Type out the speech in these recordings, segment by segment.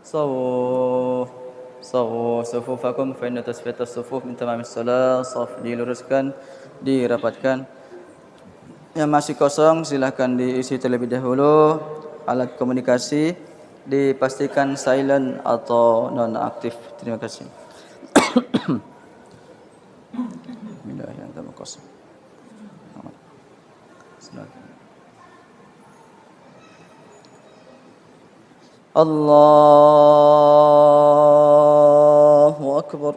Sawu sufufakum fa inna tasfiyatas sufuf min tamamis shalah. Shaf diluruskan, dirapatkan. Yang masih kosong silahkan diisi terlebih dahulu. Alat komunikasi dipastikan silent atau non aktif. Terima kasih. Bismillahirrahmanirrahim. Allahu Akbar.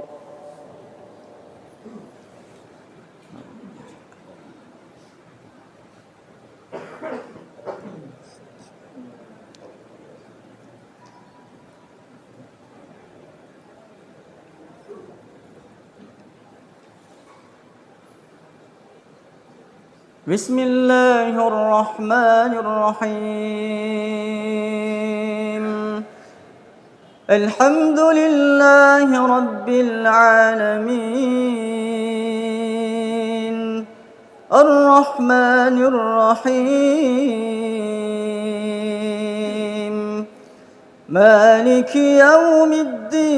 Bismillahirrahmanirrahim. Alhamdulillahi rabbil alamin. Ar-Rahmanir Rahim. Maliki yaumiddin.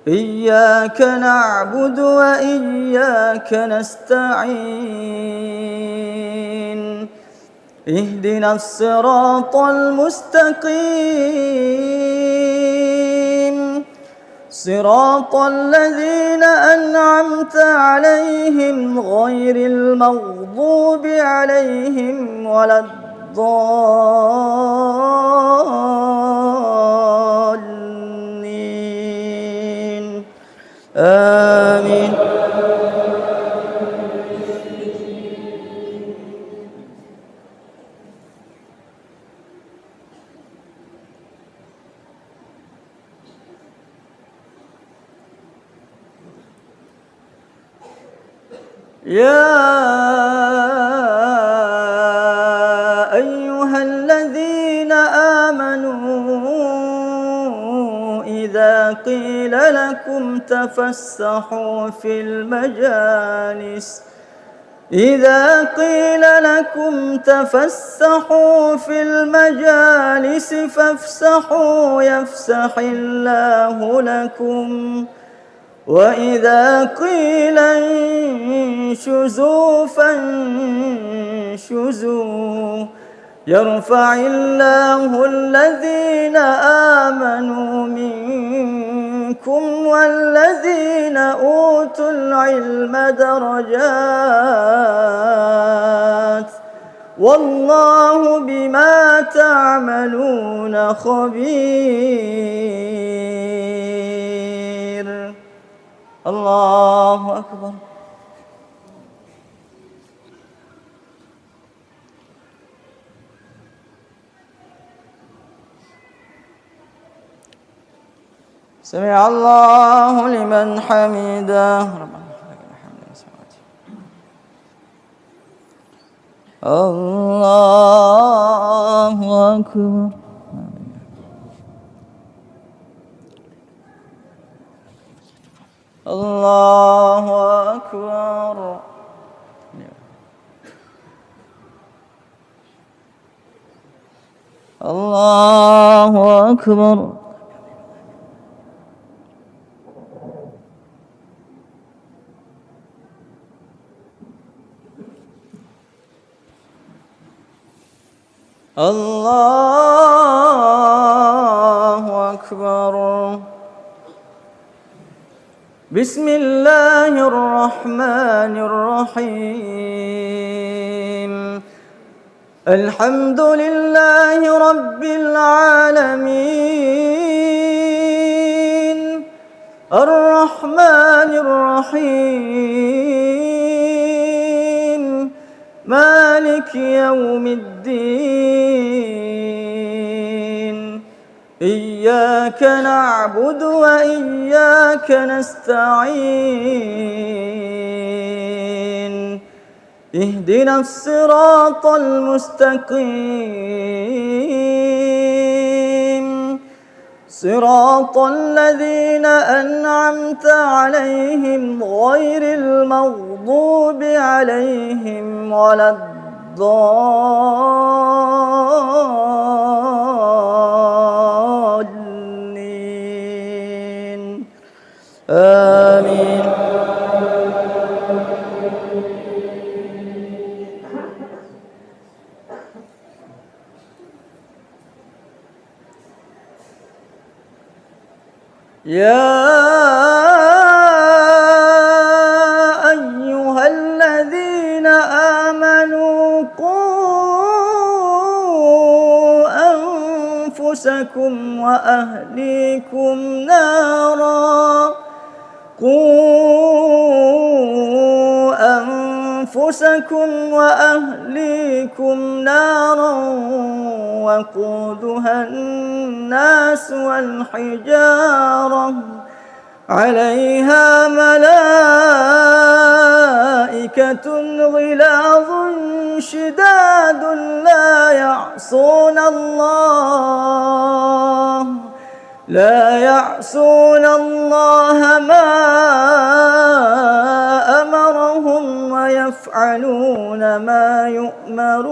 Iyyaka na'budu wa iyyaka nasta'in. Ihdinas siratal mustaqim. Siratal ladzina an'amta 'alaihim ghairil maghdubi 'alaihim waladdallin. Amin. يا أيها الذين آمنوا إذا قيل لكم تفسحوا في المجالس فافسحوا يفسح الله لكم وإذا قيل انشزوا فانشزوا يرفع الله الذين آمنوا منكم والذين أوتوا العلم درجات والله بما تعملون خبير. الله أكبر. سمع الله لمن حمده. الله أكبر. الله أكبر. الله أكبر. الله أكبر. بسم الله الرحمن الرحيم. الحمد لله رب العالمين. الرحمن الرحيم. مالك يوم الدين. إياك نعبد وإياك نستعين. اهدنا الصراط المستقيم. صراط الذين أنعمت عليهم غير المغضوب عليهم ولا الضالين. يا أيها الذين آمنوا قوا أنفسكم وأهليكم نارا وقودها الناس والحجارة عليها ملائكة غلاظ شداد لا يعصون الله ما أمرهم ويفعلون ما يؤمرون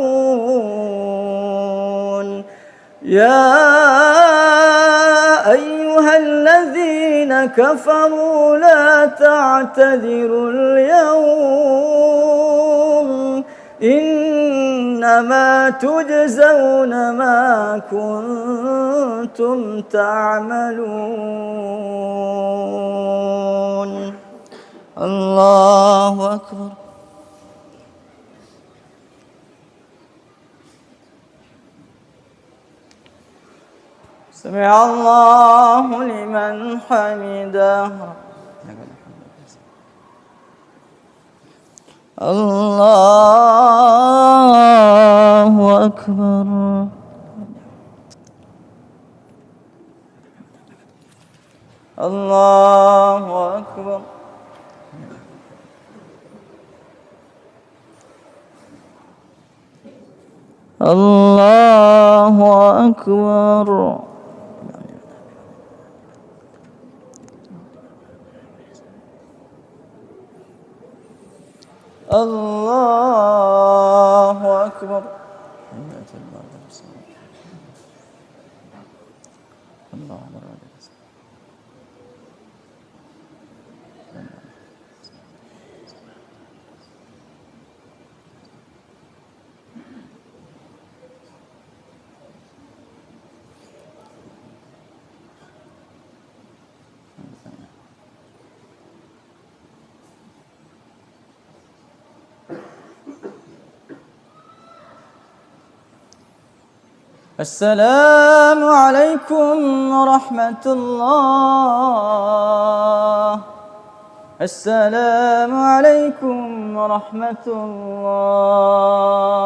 يا أيها الذين كفروا لا تعتذروا اليوم إنما تجزون ما كنتم تعملون الله أكبر سمع الله لمن حمده الله أكبر الله أكبر الله أكبر الله أكبر السلام عليكم ورحمة الله السلام عليكم ورحمة الله